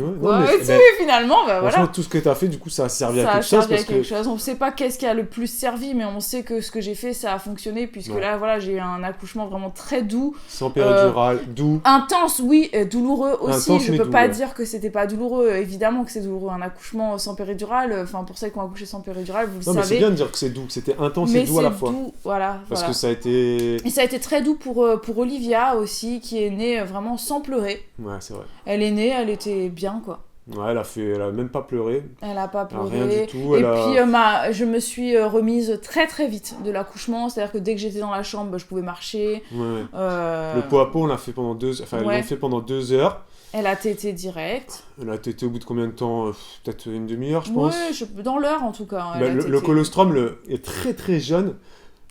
Ouais, Quoi non, mais, et tout, et finalement, bah franchement, voilà. tout ce que t'as fait, du coup, ça a servi Ça à a quelque chose. servi à Parce quelque que... chose. On sait pas qu'est-ce qui a le plus servi, mais on sait que ce que j'ai fait, ça a fonctionné, puisque Ouais. là, voilà, j'ai eu un accouchement vraiment très doux. Sans péridurale, doux. Intense, oui, douloureux aussi. Intense, Je mais peux doux, pas ouais. dire que c'était pas douloureux. Évidemment que c'est douloureux. Un accouchement sans péridurale, enfin, pour celles qui ont accouché sans péridurale, vous le Non, mais c'est savez. bien de dire que c'est doux, que c'était intense Mais et doux à la c'est fois. doux, voilà. Parce voilà. que ça a été... Et ça a été très doux pour Olivia aussi, qui est née vraiment sans pleurer. Ouais, c'est vrai. Elle est née, elle était bien, quoi. Ouais, elle a même pas pleuré. Elle a pas Elle a pleuré. rien du tout. Et Elle a... puis je me suis remise très très vite de l'accouchement, c'est-à-dire que dès que j'étais dans la chambre, je pouvais marcher. Ouais. Euh, Le pot à pot, on l'a fait pendant 2... Enfin, Ouais. elles l'ont fait pendant 2 heures. Elle a tété direct. Elle a tété au bout de combien de temps? Peut-être une demi-heure, je pense. Ouais, dans l'heure en tout cas. Bah, elle a le tété. colostrum est très très jeune.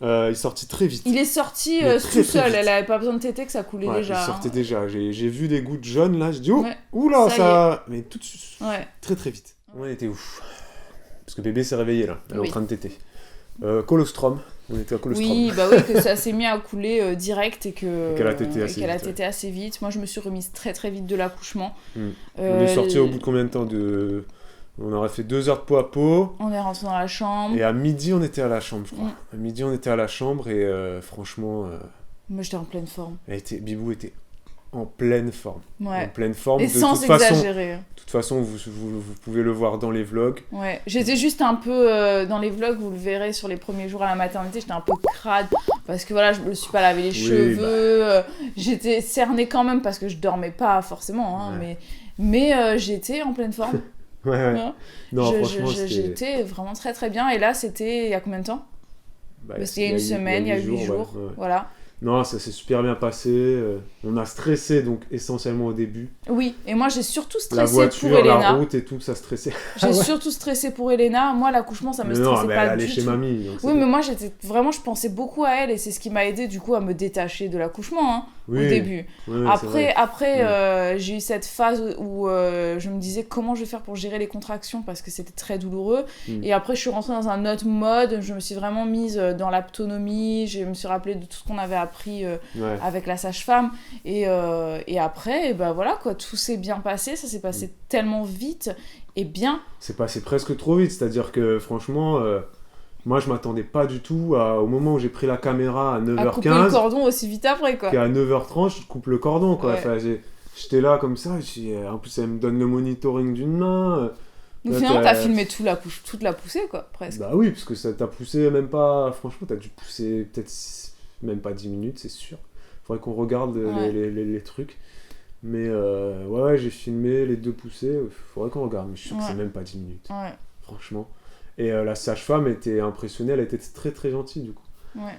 Il est sorti très vite. Il est sorti Mais tout très seul, vite. elle avait pas besoin de téter que ça coulait Ouais, déjà. il sortait hein. déjà. J'ai vu des gouttes jaunes là. Je dis, oh, Ouais. oula, Ça y ça. Mais tout de suite. Ouais. Très très vite. On était ouf. Parce que bébé s'est réveillé là. Elle est Oui. en train de téter. Colostrum. On était à colostrum. Oui, bah oui, que ça s'est mis à couler direct et qu'elle a tété assez qu'elle a vite, tété assez vite. Moi, je me suis remise très très vite de l'accouchement. On est sorti au bout de combien de temps de... On aurait fait 2 heures de pot à pot. On est rentré dans la chambre. Et à midi, on était à la chambre, je crois. Mm. À midi, on était à la chambre et franchement, Moi, j'étais en pleine forme. Bibou était en pleine forme. En Ouais. pleine forme. Et De sans toute façon, exagérer. de toute façon, vous pouvez le voir dans les vlogs. Ouais, j'étais juste un peu dans les vlogs, vous le verrez sur les premiers jours à la maternité, j'étais un peu crade parce que voilà, je me suis pas lavé les cheveux, j'étais cernée quand même parce que je dormais pas forcément, hein, Ouais. mais j'étais en pleine forme. Ouais. Ouais. Non, franchement, c'était... J'étais vraiment très très bien et là c'était il y a combien de temps? Bah, Parce qu'il y a une semaine, il y a 8 jours, ouais. voilà. Non, ça s'est super bien passé. On a stressé, donc essentiellement au début. Oui, et moi j'ai surtout La stressé voiture, pour Elena. la route et tout, ça stressait. J'ai Ah ouais. surtout stressé pour Elena. Moi, l'accouchement, ça me Mais stressait non, mais pas elle allait du chez tout. mamie. donc Oui, c'était- mais moi, je pensais beaucoup à elle et c'est ce qui m'a aidé du coup à me détacher de l'accouchement hein, Oui, au début. ouais, c'est vrai. Après j'ai eu cette phase où je me disais comment je vais faire pour gérer les contractions parce que c'était très douloureux. Et après, je suis rentrée dans un autre mode. Je me suis vraiment mise dans l'autonomie. Je me suis rappelée de tout ce qu'on avait appris Ouais. avec la sage-femme. Et après, et ben voilà quoi, tout s'est bien passé. Ça s'est passé tellement vite et bien. C'est passé presque trop vite, c'est-à-dire que franchement, moi je m'attendais pas du tout au moment où j'ai pris la caméra à À couper le 9h15, cordon aussi vite après quoi. qu'à 9h30 je coupe le cordon quoi. Ouais. Enfin, j'étais là comme ça, en plus elle me donne le monitoring d'une main. Donc Là, finalement, t'as filmé toute la poussée quoi, presque. Bah oui, parce que ça t'a poussé même pas, franchement t'as dû pousser peut-être même pas 10 minutes c'est sûr. Faudrait qu'on regarde Ouais. les trucs. Mais ouais, j'ai filmé les 2 poussées, faudrait qu'on regarde, mais je suis sûr que Ouais. c'est même pas 10 minutes. Ouais, Franchement. Et la sage-femme était impressionnée, elle était très très gentille du coup. ouais.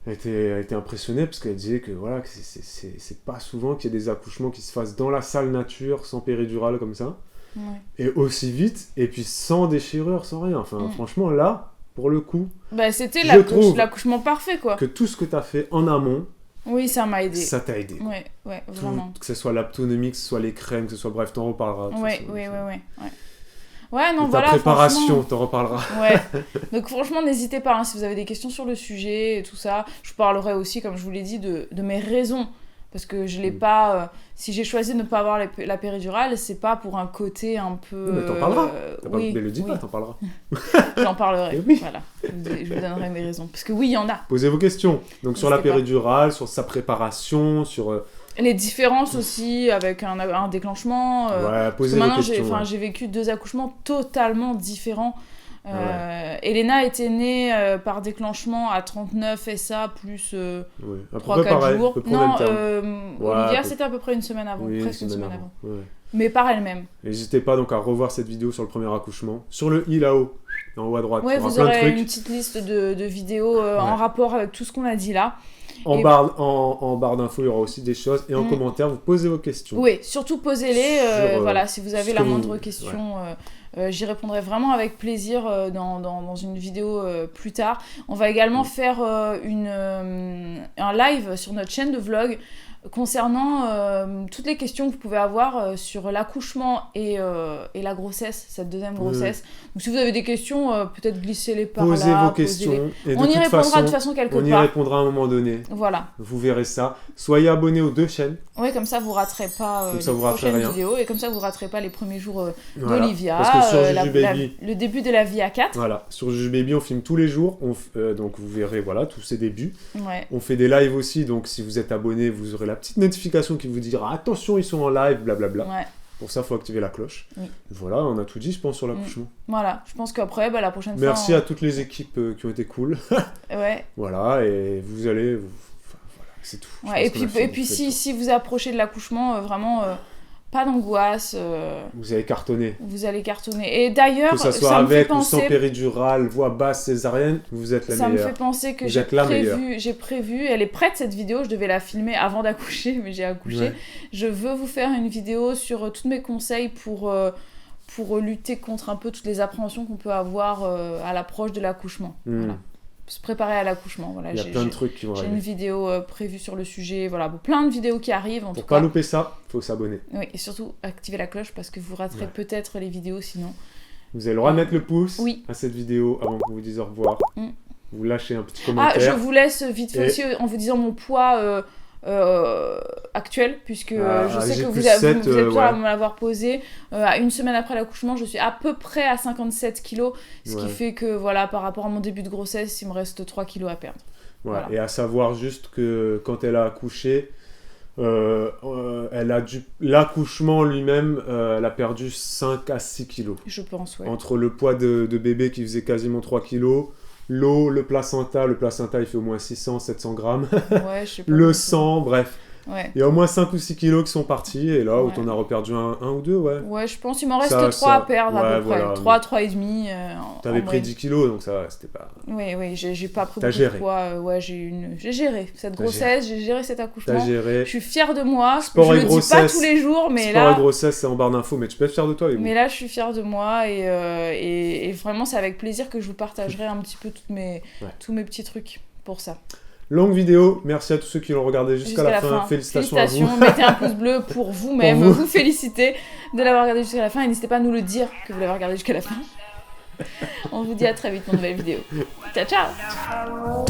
Elle était impressionnée parce qu'elle disait que voilà, que c'est pas souvent qu'il y ait des accouchements qui se fassent dans la salle nature, sans péridurale comme ça, Ouais. et aussi vite, et puis sans déchirure, sans rien. Enfin, franchement, là, pour le coup, Bah, c'était Je trouve l'accouchement parfait quoi. que tout ce que t'as fait en amont, Oui, ça m'a aidé. ça t'a aidé. Ouais, ouais, Tout, vraiment. que ce soit l'autonomie, que ce soit les crèmes, que ce soit bref, t'en reparleras. de toute Ouais, façon, ouais, ça. ouais, ouais, ouais. Ouais, non, Et ta voilà. préparation, franchement. t'en reparleras. Ouais. Donc franchement, n'hésitez pas hein, si vous avez des questions sur le sujet et tout ça. Je vous parlerai aussi, comme je vous l'ai dit, de mes raisons. Parce que je l'ai pas. Si j'ai choisi de ne pas avoir la péridurale, c'est pas pour un côté un peu. Mais t'en parleras. Oui, Mais le dis oui. pas, t'en parleras. J'en parlerai. Et oui. Voilà. Je vous donnerai mes raisons. Parce que oui, il y en a. Posez vos questions. Donc sur la N'hésitez pas. péridurale, sur sa préparation, sur... Les différences aussi avec un déclenchement. ouais, Parce que posez vos maintenant, questions. j'ai vécu 2 accouchements totalement différents. Elena était née par déclenchement à 39 SA plus Ouais. À peu 3-4 près pareil, jours. à peu près au Non, même terme. Olivia, peu- c'était à peu près une semaine avant, Oui, presque une semaine avant. Ouais. Mais par elle-même. N'hésitez pas donc à revoir cette vidéo sur le premier accouchement. Sur le i là-haut, en haut à droite, Ouais, il y aura vous plein de aurez trucs. une petite liste de vidéos en rapport avec tout ce qu'on a dit là. En Et- barre d'infos, il y aura aussi des choses. Et en commentaire, vous posez vos questions. Oui, surtout posez-les. Sur, voilà, si vous avez ce la que moindre vous- question, j'y répondrai vraiment avec plaisir dans une vidéo plus tard. On va également faire un live sur notre chaîne de vlog concernant toutes les questions que vous pouvez avoir sur l'accouchement et la grossesse, cette deuxième grossesse. Donc si vous avez des questions, peut-être glissez-les par Posez là. vos questions. Et de On y toute répondra façon, de façon quelque on y part. répondra à un moment donné. Voilà. Vous verrez ça. Soyez abonnés aux 2 chaînes. Oui, comme ça vous raterez pas Comme ça, les vous raterez prochaines rien. vidéos et comme ça vous raterez pas les premiers jours Voilà. d'Olivia, Parce que sur Juju Baby, le début de la vie à 4. voilà, sur Juju Baby, on filme tous les jours. Donc vous verrez voilà, tous ses débuts. Ouais. On fait des lives aussi. Donc si vous êtes abonné, vous aurez la petite notification qui vous dira attention, ils sont en live, blablabla. Ouais. Pour ça, il faut activer la cloche. Oui. Voilà, on a tout dit, je pense, sur l'accouchement. Voilà, je pense qu'après, la prochaine Merci fois... à toutes les équipes qui ont été cool. Ouais. Voilà, et vous allez... Enfin, voilà, c'est tout. Je Ouais, pense qu'on a et puis fait le si vous approchez de l'accouchement, vraiment, pas d'angoisse. tour. Vous avez cartonné. Vous allez cartonner. Et d'ailleurs, Que ça soit ça me fait avec ou sans penser... péridurale, voix basse, césarienne, vous êtes la Ça me meilleure. fait penser que Vous êtes la meilleure. j'ai prévu, elle est prête cette vidéo, je devais la filmer avant d'accoucher, mais j'ai accouché. Ouais. Je veux vous faire une vidéo sur tous mes conseils pour lutter contre un peu toutes les appréhensions qu'on peut avoir à l'approche de l'accouchement. Voilà. Se préparer à l'accouchement. Voilà. Il y a plein de trucs qui vont J'ai une arriver. vidéo prévue sur le sujet, voilà, plein de vidéos qui arrivent en Pour tout pas cas. louper ça, il faut s'abonner. Oui, et surtout activer la cloche parce que vous raterez peut-être les vidéos sinon. Vous avez le droit de mettre le pouce Oui. à cette vidéo avant qu'on vous dise au revoir. Vous lâchez un petit Ah, commentaire. je vous laisse vite fait Et- aussi en vous disant mon poids actuel, puisque je sais j'ai que plus vous êtes 7, plusieurs à ouais. me l'avoir posé. À une semaine après l'accouchement, je suis à peu près à 57 kilos, ce qui Ouais. fait que voilà, par rapport à mon début de grossesse, il me reste 3 kilos à perdre. Voilà. Voilà. Et à savoir juste que quand elle a accouché, elle a dû... l'accouchement lui-même, elle a perdu 5 à 6 kilos. Je pense, ouais. Entre le poids de bébé qui faisait quasiment 3 kilos, l'eau, le placenta il fait au moins 600-700 grammes, Ouais, je sais pas. le sang, bref. Ouais. Il y a au moins 5 ou 6 kilos qui sont partis, et là, Ouais. on a reperdu un ou deux, ouais. Ouais, je pense qu'il m'en reste Ça, 3 à ça- perdre à ouais, peu près. voilà. 3 et demi. T'avais pris 10 kilos, donc ça, c'était pas... Oui, j'ai pas pris T'as beaucoup géré. de poids. Ouais, j'ai géré cette T'as grossesse, j'ai géré cet T'as accouchement. géré. Je suis fière de moi. Sport je et le dis pas grossesse. tous les jours, mais Sport là, et grossesse, c'est en barre d'infos, mais tu peux être fier de toi, Hugo. mais là, je suis fière de moi et vraiment, c'est avec plaisir que je vous partagerai un petit peu tous mes petits trucs pour ça. Longue vidéo, merci à tous ceux qui l'ont regardé jusqu'à la fin. Félicitations à vous. Mettez un pouce bleu pour vous-même, Pour vous. vous féliciter de l'avoir regardé jusqu'à la fin et n'hésitez pas à nous le dire que vous l'avez regardé jusqu'à la fin. On vous dit à très vite pour une nouvelle vidéo. Ciao, ciao.